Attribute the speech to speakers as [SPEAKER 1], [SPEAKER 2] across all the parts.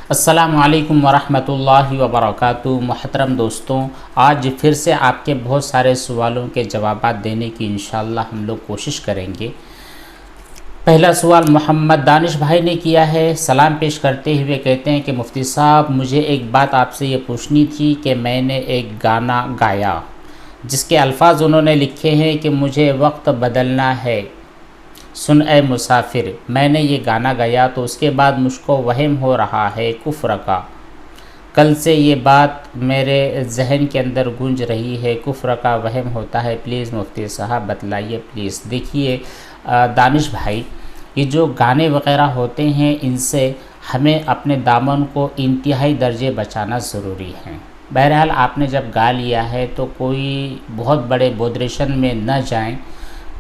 [SPEAKER 1] السلام علیکم ورحمۃ اللہ وبرکاتہ۔ محترم دوستوں، آج پھر سے آپ کے بہت سارے سوالوں کے جوابات دینے کی انشاءاللہ ہم لوگ کوشش کریں گے۔ پہلا سوال محمد دانش بھائی نے کیا ہے۔ سلام پیش کرتے ہوئے کہتے ہیں کہ مفتی صاحب، مجھے ایک بات آپ سے یہ پوچھنی تھی کہ میں نے ایک گانا گایا جس کے الفاظ انہوں نے لکھے ہیں کہ مجھے وقت بدلنا ہے، سن اے مسافر۔ میں نے یہ گانا گایا تو اس کے بعد مجھ کو وہم ہو رہا ہے کفر کا۔ کل سے یہ بات میرے ذہن کے اندر گونج رہی ہے، کفر کا وہم ہوتا ہے، پلیز مفتی صاحب بتلائیے پلیز۔ دیکھیے دانش بھائی، یہ جو گانے وغیرہ ہوتے ہیں ان سے ہمیں اپنے دامن کو انتہائی درجے بچانا ضروری ہے۔ بہرحال آپ نے جب گا لیا ہے تو کوئی بہت بڑے بودریشن میں نہ جائیں،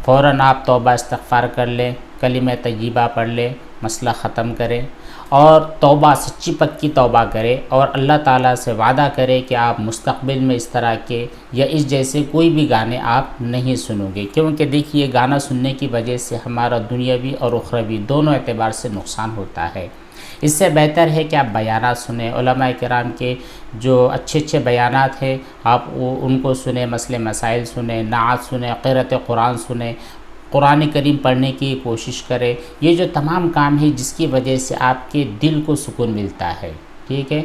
[SPEAKER 1] فوراً آپ توبہ استغفار کر لیں، کلمہ طیبہ پڑھ لیں، مسئلہ ختم کریں اور توبہ سچی پکی توبہ کریں اور اللہ تعالیٰ سے وعدہ کریں کہ آپ مستقبل میں اس طرح کے یا اس جیسے کوئی بھی گانے آپ نہیں سنو گے، کیونکہ دیکھیے گانا سننے کی وجہ سے ہمارا دنیاوی اور اخروی دونوں اعتبار سے نقصان ہوتا ہے۔ اس سے بہتر ہے کہ آپ بیانات سنیں، علماء کرام کے جو اچھے اچھے بیانات ہیں آپ ان کو سنیں، مسئلے مسائل سنیں، نعت سنیں، قرأت قرآن سنیں، قرآن کریم پڑھنے کی کوشش کریں۔ یہ جو تمام کام ہے جس کی وجہ سے آپ کے دل کو سکون ملتا ہے، ٹھیک ہے۔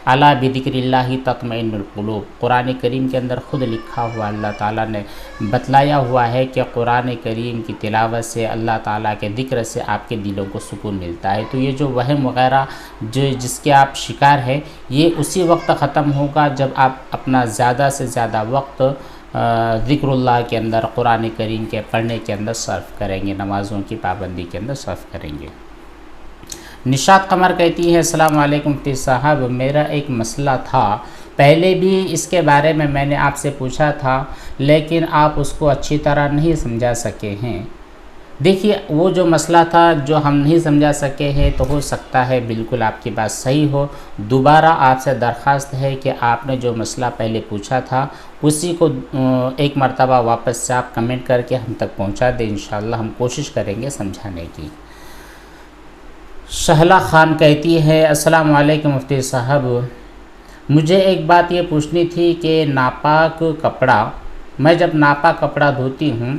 [SPEAKER 1] الا بذکر اللہ تطمئن القلوب، قرآن کریم کے اندر خود لکھا ہوا، اللہ تعالیٰ نے بتلایا ہوا ہے کہ قرآن کریم کی تلاوت سے، اللہ تعالیٰ کے ذکر سے آپ کے دلوں کو سکون ملتا ہے۔ تو یہ جو وہم وغیرہ جس کے آپ شکار ہیں، یہ اسی وقت ختم ہوگا جب آپ اپنا زیادہ سے زیادہ وقت ذکر اللہ کے اندر، قرآن کریم کے پڑھنے کے اندر صرف کریں گے، نمازوں کی پابندی کے اندر صرف کریں گے۔ نشاط قمر کہتی ہے السلام علیکم مفتی صاحب، میرا ایک مسئلہ تھا، پہلے بھی اس کے بارے میں نے آپ سے پوچھا تھا لیکن آپ اس کو اچھی طرح نہیں سمجھا سکے ہیں۔ دیکھیے وہ جو مسئلہ تھا جو ہم نہیں سمجھا سکے ہیں تو ہو سکتا ہے بالکل آپ کی بات صحیح ہو، دوبارہ آپ سے درخواست ہے کہ آپ نے جو مسئلہ پہلے پوچھا تھا اسی کو ایک مرتبہ واپس سے آپ کمنٹ کر کے ہم تک پہنچا دیں، انشاءاللہ ہم کوشش کریں گے سمجھانے کی۔ شہلہ خان کہتی ہے السلام علیکم مفتی صاحب، مجھے ایک بات یہ پوچھنی تھی کہ ناپاک کپڑا، میں جب ناپاک کپڑا دھوتی ہوں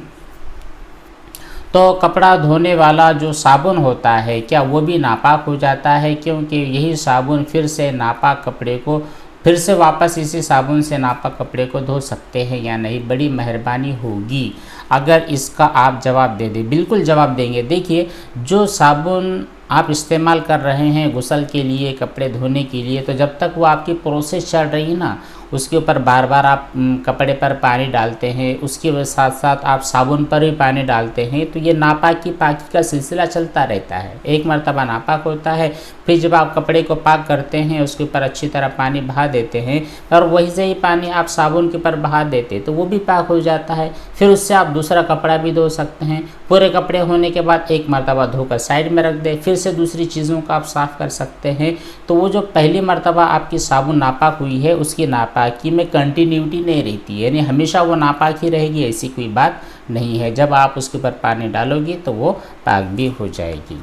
[SPEAKER 1] تو کپڑا دھونے والا جو صابن ہوتا ہے کیا وہ بھی ناپاک ہو جاتا ہے؟ کیونکہ یہی صابن پھر سے ناپاک کپڑے کو پھر سے واپس اسی صابن سے ناپاک کپڑے کو دھو سکتے ہیں یا نہیں؟ بڑی مہربانی ہوگی اگر اس کا آپ جواب دے دیں۔ بالکل جواب دیں گے۔ دیکھیے جو صابن آپ استعمال کر رہے ہیں غسل کے لیے، کپڑے دھونے کے لیے، تو جب تک وہ آپ کی پروسیس چل رہی ہے نا، اس کے اوپر بار بار آپ کپڑے پر پانی ڈالتے ہیں، اس کے ساتھ ساتھ آپ صابن پر بھی پانی ڈالتے ہیں، تو یہ ناپاکی پاکی کا سلسلہ چلتا رہتا ہے۔ ایک مرتبہ ناپاک ہوتا ہے، پھر جب آپ کپڑے کو پاک کرتے ہیں اس کے اوپر اچھی طرح پانی بہا دیتے ہیں اور وہی سے ہی پانی آپ صابن کے اوپر بہا دیتے ہیں تو وہ بھی پاک ہو جاتا ہے۔ پھر اس سے آپ دوسرا کپڑا بھی دھو سکتے ہیں۔ پورے کپڑے ہونے کے بعد ایک مرتبہ دھو کر سائڈ میں رکھ دیں، پھر سے دوسری چیزوں کا آپ صاف کر سکتے ہیں۔ تو وہ جو پہلی مرتبہ آپ کی صابن ناپاک ہوئی ہے اس کی ناپاکی میں کنٹینیوٹی نہیں رہتی ہے، یعنی ہمیشہ وہ ناپاک ہی رہے گی، ایسی کوئی بات نہیں ہے۔ جب آپ اس کے اوپر پانی ڈالو گی تو وہ پاک بھی ہو جائے گی۔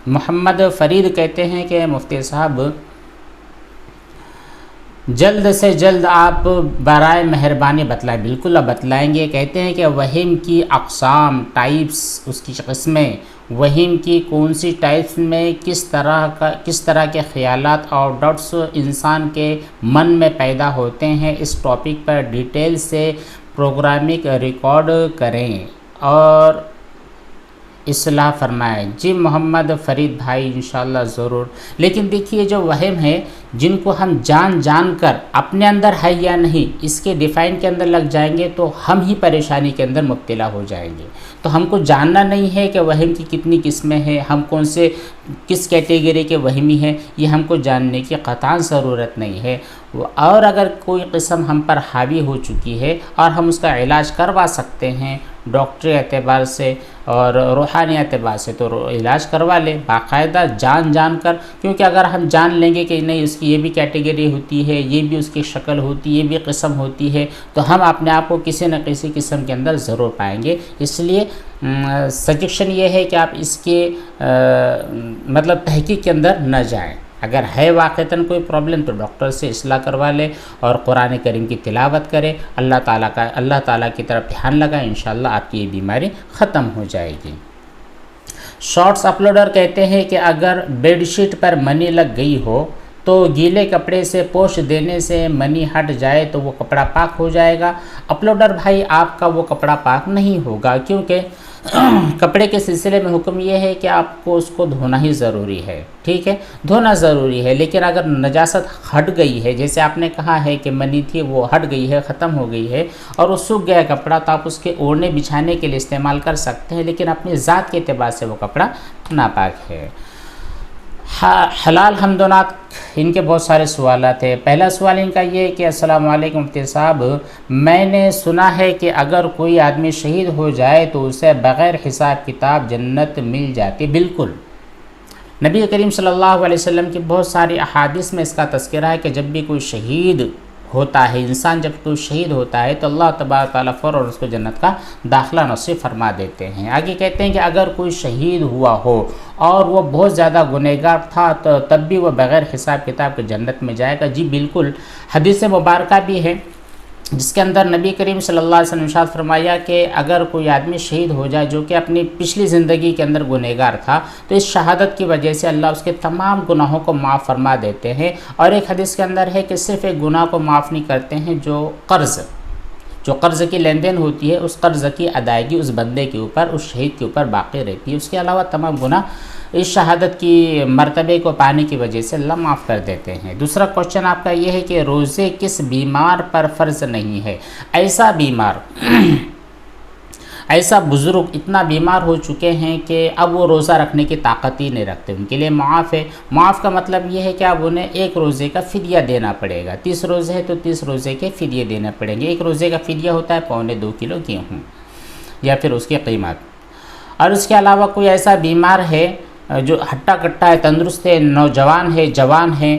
[SPEAKER 1] محمد فرید کہتے ہیں کہ مفتی صاحب جلد سے جلد آپ برائے مہربانی بتلائیں۔ بالکل اب بتلائیں گے۔ کہتے ہیں کہ وہم کی اقسام، ٹائپس، اس کی قسمیں، وہم کی کون سی ٹائپس میں کس طرح کے خیالات اور ڈاؤٹس انسان کے من میں پیدا ہوتے ہیں، اس ٹاپک پر ڈیٹیل سے پروگرامنگ ریکارڈ کریں اور اصلاح فرمائیں۔ جی محمد فرید بھائی انشاءاللہ ضرور۔ لیکن دیکھیے جو وہم ہے جن کو ہم جان کر اپنے اندر ہے یا نہیں اس کے ڈیفائن کے اندر لگ جائیں گے تو ہم ہی پریشانی کے اندر مبتلا ہو جائیں گے۔ تو ہم کو جاننا نہیں ہے کہ وہم کی کتنی قسمیں ہیں، ہم کس کیٹیگری کے وہمی ہیں، یہ ہم کو جاننے کی قطعاً ضرورت نہیں ہے۔ اور اگر کوئی قسم ہم پر حاوی ہو چکی ہے اور ہم اس کا علاج کروا سکتے ہیں ڈاکٹری اعتبار سے اور روحانی اعتبار سے تو علاج کروا لیں باقاعدہ جان کر، کیونکہ اگر ہم جان لیں گے کہ نہیں اس کی یہ بھی کیٹیگری ہوتی ہے، یہ بھی اس کی شکل ہوتی ہے، یہ بھی قسم ہوتی ہے، تو ہم اپنے آپ کو کسی نہ کسی قسم کے اندر ضرور پائیں گے۔ اس لیے سجیشن یہ ہے کہ آپ اس کے مطلب تحقیق کے اندر نہ جائیں۔ اگر ہے واقعتاً کوئی پرابلم تو ڈاکٹر سے اصلاح کروا لے اور قرآن کریم کی تلاوت کرے، اللہ تعالیٰ کی طرف دھیان لگائے، انشاءاللہ آپ کی یہ بیماری ختم ہو جائے گی۔ شارٹس اپلوڈر کہتے ہیں کہ اگر بیڈ شیٹ پر منی لگ گئی ہو تو گیلے کپڑے سے پوچھ دینے سے منی ہٹ جائے تو وہ کپڑا پاک ہو جائے گا۔ اپلوڈر بھائی، آپ کا وہ کپڑا پاک نہیں ہوگا، کیونکہ کپڑے کے سلسلے میں حکم یہ ہے کہ آپ کو اس کو دھونا ہی ضروری ہے، ٹھیک ہے، دھونا ضروری ہے۔ لیکن اگر نجاست ہٹ گئی ہے، جیسے آپ نے کہا ہے کہ منی تھی وہ ہٹ گئی ہے، ختم ہو گئی ہے اور وہ سوکھ گیا کپڑا، تو آپ اس کے اوڑھنے بچھانے کے لیے استعمال کر سکتے ہیں، لیکن اپنی ذات کے اعتبار سے وہ کپڑا ناپاک ہے۔ حلال حمدونات، ان کے بہت سارے سوالات ہیں۔ پہلا سوال ان کا یہ ہے کہ السلام علیکم مفتی صاحب، میں نے سنا ہے کہ اگر کوئی آدمی شہید ہو جائے تو اسے بغیر حساب کتاب جنت مل جاتی۔ بالکل، نبی کریم صلی اللہ علیہ وسلم کی بہت ساری احادیث میں اس کا تذکرہ ہے کہ جب بھی کوئی شہید ہوتا ہے، انسان جب کوئی شہید ہوتا ہے تو اللہ تبارک تعالیٰ فوراً اس کو جنت کا داخلہ نصیب فرما دیتے ہیں۔ آگے کہتے ہیں کہ اگر کوئی شہید ہوا ہو اور وہ بہت زیادہ گنہگار تھا تو تب بھی وہ بغیر حساب کتاب کے جنت میں جائے گا۔ جی بالکل، حدیث مبارکہ بھی ہے جس کے اندر نبی کریم صلی اللہ علیہ وسلم نے ارشاد فرمایا کہ اگر کوئی آدمی شہید ہو جائے جو کہ اپنی پچھلی زندگی کے اندر گنہگار تھا تو اس شہادت کی وجہ سے اللہ اس کے تمام گناہوں کو معاف فرما دیتے ہیں۔ اور ایک حدیث کے اندر ہے کہ صرف ایک گناہ کو معاف نہیں کرتے ہیں، جو قرض کی لین دین ہوتی ہے اس قرض کی ادائیگی اس بندے کے اوپر، اس شہید کے اوپر باقی رہتی ہے۔ اس کے علاوہ تمام گناہ اس شہادت کی مرتبے کو پانے کی وجہ سے اللہ معاف کر دیتے ہیں۔ دوسرا کوشچن آپ کا یہ ہے کہ روزے کس بیمار پر فرض نہیں ہے؟ ایسا بیمار ایسا بزرگ اتنا بیمار ہو چکے ہیں کہ اب وہ روزہ رکھنے کی طاقت ہی نہیں رکھتے، ان کے لیے معاف ہے۔ معاف کا مطلب یہ ہے کہ اب انہیں ایک روزے کا فدیہ دینا پڑے گا۔ 30 روزے ہے تو 30 روزے کے فدیے دینے پڑیں گے۔ ایک روزے کا فدیہ ہوتا ہے 1.25 کلو گیہوں یا پھر اس کی قیمت۔ اور اس کے علاوہ کوئی ایسا بیمار ہے جو ہٹا کٹا ہے، تندرست ہے، نوجوان ہے، جوان ہے،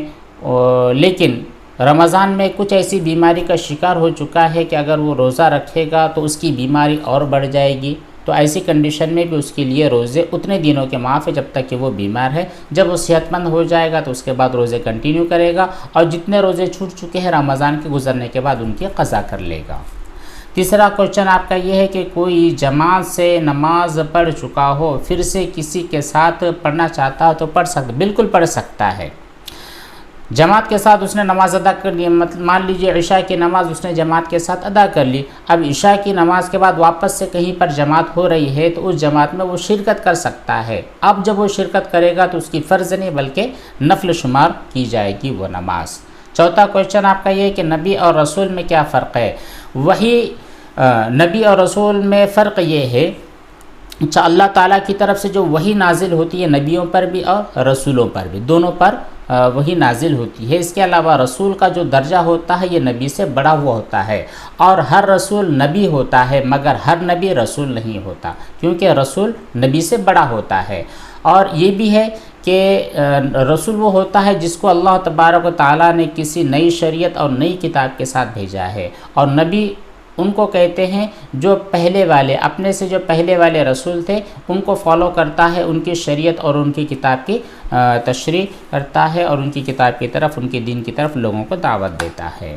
[SPEAKER 1] لیکن رمضان میں کچھ ایسی بیماری کا شکار ہو چکا ہے کہ اگر وہ روزہ رکھے گا تو اس کی بیماری اور بڑھ جائے گی، تو ایسی کنڈیشن میں بھی اس کے لیے روزے اتنے دنوں کے معاف ہے جب تک کہ وہ بیمار ہے۔ جب وہ صحت مند ہو جائے گا تو اس کے بعد روزے کنٹینیو کرے گا، اور جتنے روزے چھوٹ چکے ہیں رمضان کے گزرنے کے بعد ان کی قضا کر لے گا۔ تیسرا کوشچن آپ کا یہ ہے کہ کوئی جماعت سے نماز پڑھ چکا ہو پھر سے کسی کے ساتھ پڑھنا چاہتا ہو تو پڑھ سکتا؟ بالکل پڑھ سکتا ہے۔ جماعت کے ساتھ اس نے نماز ادا کر لی، مان لیجئے عشاء کی نماز اس نے جماعت کے ساتھ ادا کر لی، اب عشاء کی نماز کے بعد واپس سے کہیں پر جماعت ہو رہی ہے تو اس جماعت میں وہ شرکت کر سکتا ہے۔ اب جب وہ شرکت کرے گا تو اس کی فرض نہیں بلکہ نفل شمار کی جائے گی وہ نماز۔ چوتھا کوشچن آپ کا یہ ہے کہ نبی اور رسول میں کیا فرق ہے؟ وہی نبی اور رسول میں فرق یہ ہے اللہ تعالیٰ کی طرف سے جو وحی نازل ہوتی ہے نبیوں پر بھی اور رسولوں پر بھی، دونوں پر وہی نازل ہوتی ہے۔ اس کے علاوہ رسول کا جو درجہ ہوتا ہے یہ نبی سے بڑا ہوا ہوتا ہے، اور ہر رسول نبی ہوتا ہے مگر ہر نبی رسول نہیں ہوتا، کیونکہ رسول نبی سے بڑا ہوتا ہے۔ اور یہ بھی ہے کہ رسول وہ ہوتا ہے جس کو اللہ تبارک و تعالیٰ نے کسی نئی شریعت اور نئی کتاب کے ساتھ بھیجا ہے، اور نبی ان کو کہتے ہیں جو پہلے والے اپنے سے جو پہلے والے رسول تھے ان کو فالو کرتا ہے، ان کی شریعت اور ان کی کتاب کی تشریح کرتا ہے، اور ان کی کتاب کی طرف، ان کے دین کی طرف لوگوں کو دعوت دیتا ہے۔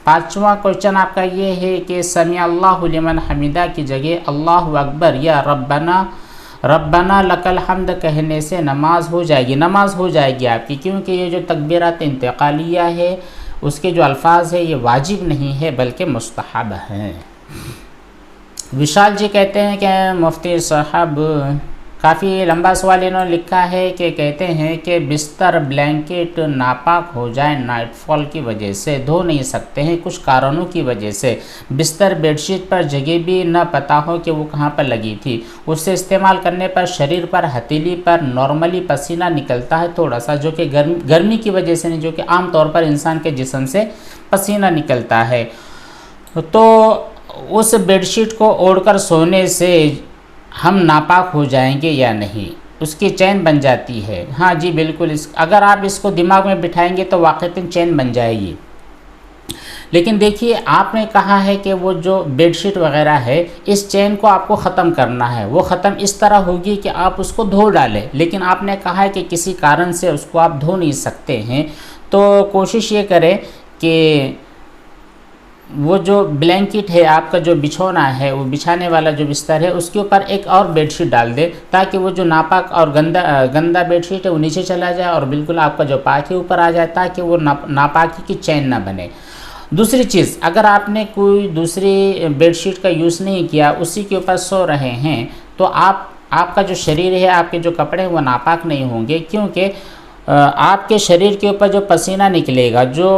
[SPEAKER 1] پانچواں کوشچن آپ کا یہ ہے کہ سمیع اللہ لمن حمیدہ کی جگہ اللہ اکبر یا ربنا لک الحمد کہنے سے نماز ہو جائے گی؟ نماز ہو جائے گی آپ کی، کیونکہ یہ جو تکبیرات انتقالیہ ہے اس کے جو الفاظ ہیں یہ واجب نہیں ہے بلکہ مستحب ہیں۔ وشال جی کہتے ہیں کہ مفتی صاحب، کافی لمبا سوال انہوں نے لکھا ہے کہ کہتے ہیں کہ بستر بلینکٹ ناپاک ہو جائے نائٹ فال کی وجہ سے، دھو نہیں سکتے ہیں کچھ کارنوں کی وجہ سے، بستر بیڈ شیٹ پر جگہ بھی نہ پتہ ہو کہ وہ کہاں پر لگی تھی، اس سے استعمال کرنے پر شریر پر ہتھیلی پر نارملی پسینہ نکلتا ہے تھوڑا سا، جو کہ گرمی کی وجہ سے نہیں، جو کہ عام طور پر انسان کے جسم سے پسینہ نکلتا ہے، تو اس بیڈ شیٹ کو اوڑھ کر سونے سے ہم ناپاک ہو جائیں گے یا نہیں؟ اس کی چین بن جاتی ہے۔ ہاں جی بالکل، اگر آپ اس کو دماغ میں بٹھائیں گے تو واقعتاً چین بن جائے گی، لیکن دیکھیے آپ نے کہا ہے کہ وہ جو بیڈ شیٹ وغیرہ ہے اس چین کو آپ کو ختم کرنا ہے، وہ ختم اس طرح ہوگی کہ آپ اس کو دھو ڈالیں، لیکن آپ نے کہا ہے کہ کسی کارن سے اس کو آپ دھو نہیں سکتے ہیں، تو کوشش یہ کریں کہ وہ جو بلینکٹ ہے آپ کا جو بچھونا ہے، وہ بچھانے والا جو بستر ہے اس کے اوپر ایک اور بیڈ شیٹ ڈال دے تاکہ وہ جو ناپاک اور گندا بیڈ شیٹ ہے وہ نیچے چلا جائے اور بالکل آپ کا جو پاک ہے اوپر آ جائے تاکہ وہ ناپاکی کی چین نہ بنے۔ دوسری چیز، اگر آپ نے کوئی دوسری بیڈ شیٹ کا یوز نہیں کیا، اسی کے اوپر سو رہے ہیں، تو آپ کا جو شریر ہے، آپ کے جو کپڑے ہیں وہ ناپاک نہیں ہوں گے، کیونکہ آپ کے شریر کے اوپر جو پسینہ نکلے گا، جو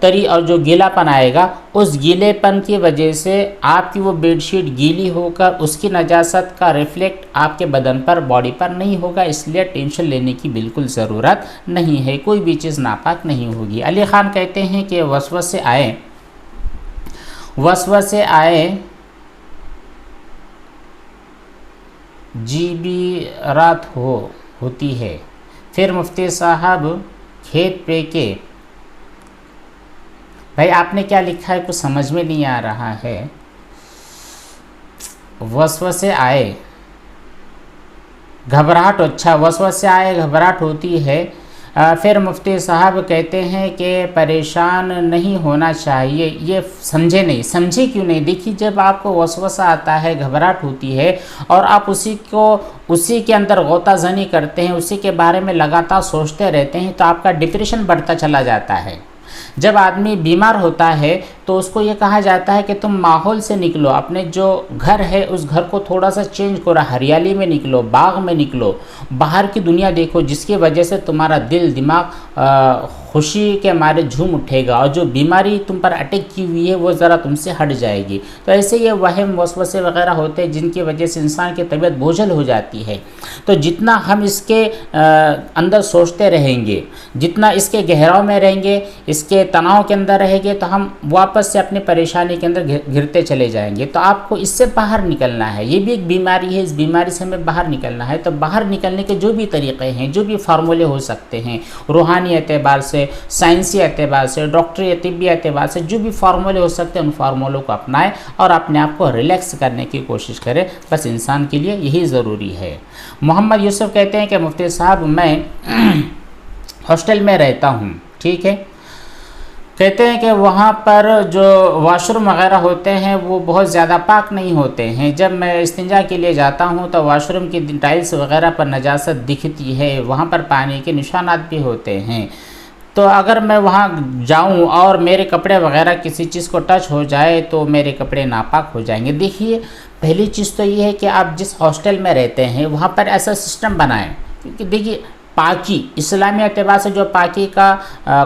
[SPEAKER 1] تری اور جو گیلا پن آئے گا، اس گیلے پن کی وجہ سے آپ کی وہ بیڈ شیٹ گیلی ہو کر اس کی نجاست کا ریفلیکٹ آپ کے بدن پر، باڈی پر نہیں ہوگا، اس لیے ٹینشن لینے کی بالکل ضرورت نہیں ہے، کوئی بھی چیز ناپاک نہیں ہوگی۔ علی خان کہتے ہیں کہ وسوسے آئے جی بھی رات ہوتی ہے، پھر مفتی صاحب کھیت پہ کے۔ بھائی آپ نے کیا لکھا ہے کچھ سمجھ میں نہیں آ رہا ہے۔ وسوسے آئے گھبراہٹ، اچھا وسوسے آئے گھبراہٹ ہوتی ہے، پھر مفتی صاحب کہتے ہیں کہ پریشان نہیں ہونا چاہیے، یہ سمجھے کیوں نہیں؟ دیکھیے جب آپ کو وسوسہ آتا ہے، گھبراہٹ ہوتی ہے اور آپ اسی کے اندر غوطہ زنی کرتے ہیں، اسی کے بارے میں لگاتار سوچتے رہتے ہیں، تو آپ کا ڈپریشن بڑھتا چلا جاتا ہے۔ جب آدمی بیمار ہوتا ہے تو اس کو یہ کہا جاتا ہے کہ تم ماحول سے نکلو، اپنے جو گھر ہے اس گھر کو تھوڑا سا چینج کرو، ہریالی میں نکلو، باغ میں نکلو، باہر کی دنیا دیکھو، جس کی وجہ سے تمہارا دل دماغ خوشی کے مارے جھوم اٹھے گا اور جو بیماری تم پر اٹیک کی ہوئی ہے وہ ذرا تم سے ہٹ جائے گی۔ تو ایسے یہ وہم وسوسے وغیرہ ہوتے ہیں جن کی وجہ سے انسان کی طبیعت بوجھل ہو جاتی ہے۔ تو جتنا ہم اس کے اندر سوچتے رہیں گے، جتنا اس کے گہراؤں میں رہیں گے، اس کے تناؤ کے اندر رہیں گے، تو ہم واپس سے اپنی پریشانی کے اندر گرتے چلے جائیں گے۔ تو آپ کو اس سے باہر نکلنا ہے، یہ بھی ایک بیماری ہے، اس بیماری سے ہمیں باہر نکلنا ہے۔ تو باہر نکلنے کے جو بھی طریقے ہیں، جو بھی فارمولے ہو سکتے ہیں، روحانی اعتبار سے، سائنسی اعتبار سے، ڈاکٹری طبی اعتبار سے، جو بھی فارمولے ہو سکتے ہیں ان فارمولوں کو اپنائیں اور اپنے آپ کو ریلیکس کرنے کی کوشش کریں، بس انسان کے لیے یہی ضروری ہے۔ محمد یوسف کہتے ہیں کہ مفتی صاحب میں ہاسٹل میں رہتا ہوں، ٹھیک ہے، کہتے ہیں کہ وہاں پر جو واش روم وغیرہ ہوتے ہیں وہ بہت زیادہ پاک نہیں ہوتے ہیں، جب میں استنجا کے لیے جاتا ہوں تو واش روم کی ٹائلز وغیرہ پر نجاست دکھتی ہے، وہاں پر پانی کے نشانات بھی ہوتے ہیں، تو اگر میں وہاں جاؤں اور میرے کپڑے وغیرہ کسی چیز کو ٹچ ہو جائے تو میرے کپڑے ناپاک ہو جائیں گے۔ دیکھیے پہلی چیز تو یہ ہے کہ آپ جس ہاسٹل میں رہتے ہیں وہاں پر ایسا سسٹم بنائیں، کیونکہ دیکھیے پاکی اسلامی اعتبار سے جو پاکی کا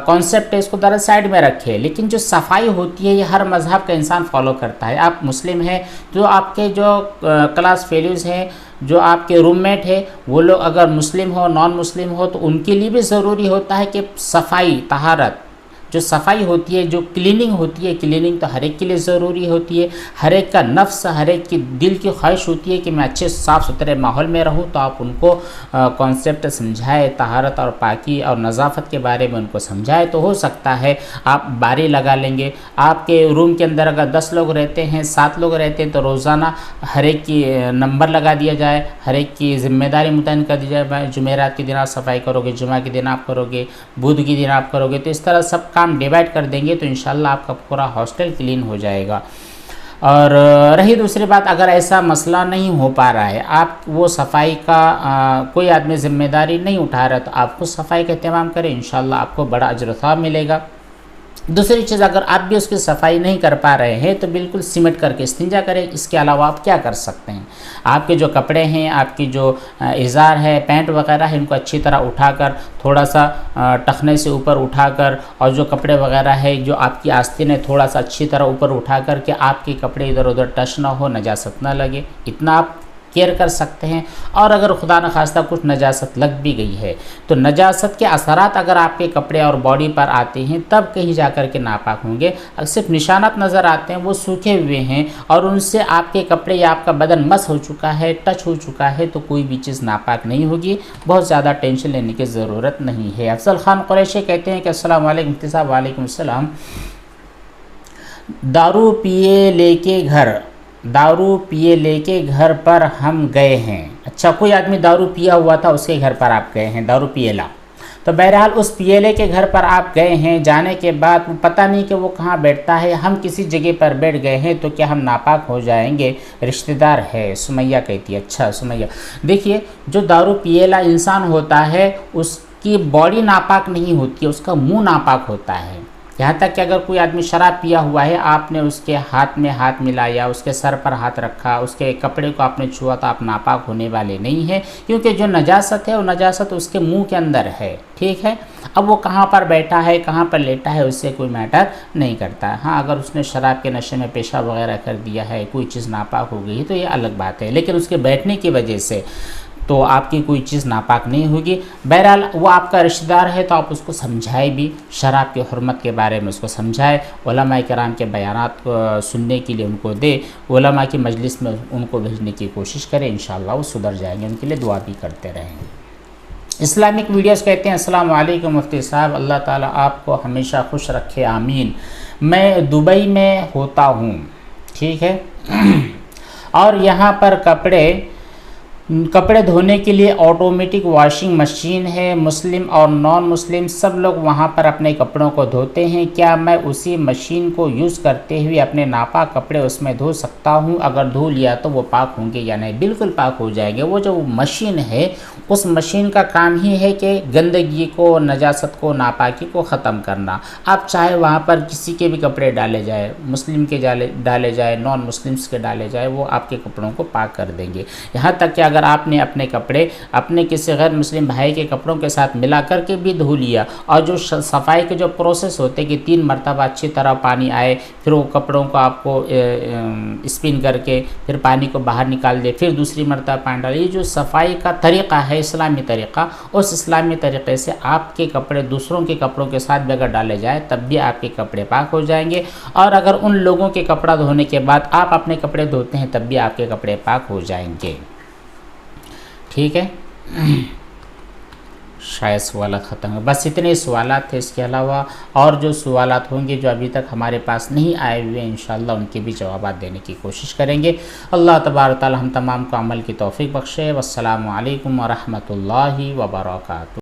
[SPEAKER 1] کانسیپٹ ہے اس کو ذرا سائڈ میں رکھے، لیکن جو صفائی ہوتی ہے یہ ہر مذہب کا انسان فالو کرتا ہے۔ آپ مسلم ہیں تو آپ کے جو کلاس فیلوز ہیں، جو آپ کے روم میٹ ہے، وہ لوگ اگر مسلم ہو نان مسلم ہو تو ان کے لیے بھی ضروری ہوتا ہے کہ صفائی طہارت جو صفائی ہوتی ہے، جو کلیننگ ہوتی ہے، کلیننگ تو ہر ایک کے لیے ضروری ہوتی ہے۔ ہر ایک کا نفس، ہر ایک کی دل کی خواہش ہوتی ہے کہ میں اچھے صاف ستھرے ماحول میں رہوں، تو آپ ان کو کانسیپٹ سمجھائے، طہارت اور پاکی اور نظافت کے بارے میں ان کو سمجھائے، تو ہو سکتا ہے آپ باری لگا لیں گے۔ آپ کے روم کے اندر اگر 10 لوگ رہتے ہیں، 7 لوگ رہتے ہیں، تو روزانہ ہر ایک کی نمبر لگا دیا جائے، ہر ایک کی ذمہ داری متعین کر دی جائے، جمعرات کے دن آپ صفائی کرو گے، جمعہ کے دن آپ کرو گے، بدھ کے دن آپ کرو گے، تو اس طرح سب کام ڈیوائڈ کر دیں گے تو انشاءاللہ آپ کا پورا ہاسٹل کلین ہو جائے گا۔ اور رہی دوسری بات، اگر ایسا مسئلہ نہیں ہو پا رہا ہے، آپ وہ صفائی کا کوئی آدمی ذمہ داری نہیں اٹھا رہا، تو آپ کو صفائی کا اہتمام کریں، انشاءاللہ آپ کو بڑا اجر و ثواب ملے گا۔ دوسری چیز، اگر آپ بھی اس کی صفائی نہیں کر پا رہے ہیں تو بالکل سمٹ کر کے استنجا کریں۔ اس کے علاوہ آپ کیا کر سکتے ہیں؟ آپ کے جو کپڑے ہیں، آپ کی جو ازار ہے، پینٹ وغیرہ ہے، ان کو اچھی طرح اٹھا کر تھوڑا سا ٹخنے سے اوپر اٹھا کر، اور جو کپڑے وغیرہ ہے جو آپ کی آستین ہے تھوڑا سا اچھی طرح اوپر اٹھا کر کہ آپ کے کپڑے ادھر ادھر ٹچ نہ ہو، نجاست نہ لگے، اتنا آپ کیئر کر سکتے ہیں۔ اور اگر خدا نخواستہ کچھ نجاست لگ بھی گئی ہے تو نجاست کے اثرات اگر آپ کے کپڑے اور باڈی پر آتے ہیں تب کہیں جا کر کے ناپاک ہوں گے۔ صرف نشانات نظر آتے ہیں، وہ سوکھے ہوئے ہیں اور ان سے آپ کے کپڑے یا آپ کا بدن مس ہو چکا ہے، ٹچ ہو چکا ہے، تو کوئی بھی چیز ناپاک نہیں ہوگی، بہت زیادہ ٹینشن لینے کی ضرورت نہیں ہے۔ افضل خان قریشی کہتے ہیں کہ السلام علیکم مفتی صاحب۔ وعلیکم السلام۔ دارو پیے لے کے گھر پر ہم گئے ہیں. اچھا، کوئی آدمی دارو پیا ہوا تھا، اس کے گھر پر آپ گئے ہیں، دارو پیےلا. تو بہرحال اس پیلے کے گھر پر آپ گئے ہیں، جانے کے بعد پتہ نہیں کہ وہ کہاں بیٹھتا ہے، ہم کسی جگہ پر بیٹھ گئے ہیں، تو کیا ہم ناپاک ہو جائیں گے؟ رشتہ دار ہے. سمیہ کہتی ہے. اچھا سمیہ، دیکھیے جو دارو پیےلا انسان ہوتا ہے اس کی باڈی ناپاک نہیں ہوتی ہے، اس کا منہ ناپاک ہوتا ہے. یہاں تک کہ اگر کوئی آدمی شراب پیا ہوا ہے، آپ نے اس کے ہاتھ میں ہاتھ ملایا، اس کے سر پر ہاتھ رکھا، اس کے کپڑے کو آپ نے چھوا، تو آپ ناپاک ہونے والے نہیں ہیں، کیونکہ جو نجاست ہے وہ نجاست اس کے منہ کے اندر ہے. ٹھیک ہے، اب وہ کہاں پر بیٹھا ہے، کہاں پر لیٹا ہے، اس سے کوئی میٹر نہیں کرتا ہے. ہاں، اگر اس نے شراب کے نشے میں پیشاب وغیرہ کر دیا ہے، کوئی چیز ناپاک ہو گئی ہے، تو یہ الگ بات ہے، لیکن اس کے بیٹھنے کی وجہ سے تو آپ کی کوئی چیز ناپاک نہیں ہوگی. بہرحال وہ آپ کا رشتہ دار ہے تو آپ اس کو سمجھائے بھی، شراب کی حرمت کے بارے میں اس کو سمجھائے، علماء کرام کے بیانات سننے کے لیے ان کو دے، علماء کی مجلس میں ان کو بھیجنے کی کوشش کرے، انشاءاللہ وہ سدھر جائیں گے. ان کے لیے دعا بھی کرتے رہیں. اسلامک ویڈیوز کہتے ہیں السلام علیکم مفتی صاحب، اللہ تعالیٰ آپ کو ہمیشہ خوش رکھے، آمین. میں دبئی میں ہوتا ہوں، ٹھیک ہے، اور یہاں پر کپڑے دھونے کے لیے آٹومیٹک واشنگ مشین ہے. مسلم اور نان مسلم سب لوگ وہاں پر اپنے کپڑوں کو دھوتے ہیں. کیا میں اسی مشین کو یوز کرتے ہوئے اپنے ناپاک کپڑے اس میں دھو سکتا ہوں؟ اگر دھو لیا تو وہ پاک ہوں گے یا نہیں؟ بالکل پاک ہو جائیں گے. وہ جو مشین ہے، اس مشین کا کام ہی ہے کہ گندگی کو، نجاست کو، ناپاکی کو ختم کرنا. آپ چاہے وہاں پر کسی کے بھی کپڑے ڈالے جائے، مسلم کے ڈالے جائے، نان مسلمس کے ڈالے جائے، وہ آپ کے کپڑوں کو پاک کر دیں گے. یہاں تک کہ اگر آپ نے اپنے کپڑے اپنے کسی غیر مسلم بھائی کے کپڑوں کے ساتھ ملا کر کے بھی دھو لیا، اور جو صفائی کے جو پروسیس ہوتے کہ 3 مرتبہ اچھی طرح پانی آئے، پھر وہ کپڑوں کو آپ کو اسپن کر کے پھر پانی کو باہر نکال دے، پھر دوسری مرتبہ پانی ڈالے، یہ جو صفائی کا طریقہ ہے، اسلامی طریقہ، اس اسلامی طریقے سے آپ کے کپڑے دوسروں کے کپڑوں کے ساتھ بھی اگر ڈالے جائے تب بھی آپ کے کپڑے پاک ہو جائیں گے. اور اگر ان لوگوں کے کپڑا دھونے کے بعد آپ اپنے کپڑے دھوتے ہیں تب بھی آپ کے کپڑے پاک ہو جائیں گے. ٹھیک ہے، شاید سوالات ختم ہو. بس اتنے سوالات تھے. اس کے علاوہ اور جو سوالات ہوں گے جو ابھی تک ہمارے پاس نہیں آئے ہوئے، انشاءاللہ ان کے بھی جوابات دینے کی کوشش کریں گے. اللہ تبارک و تعالی ہم تمام کو عمل کی توفیق بخشے. والسلام علیکم ورحمۃ اللہ وبرکاتہ.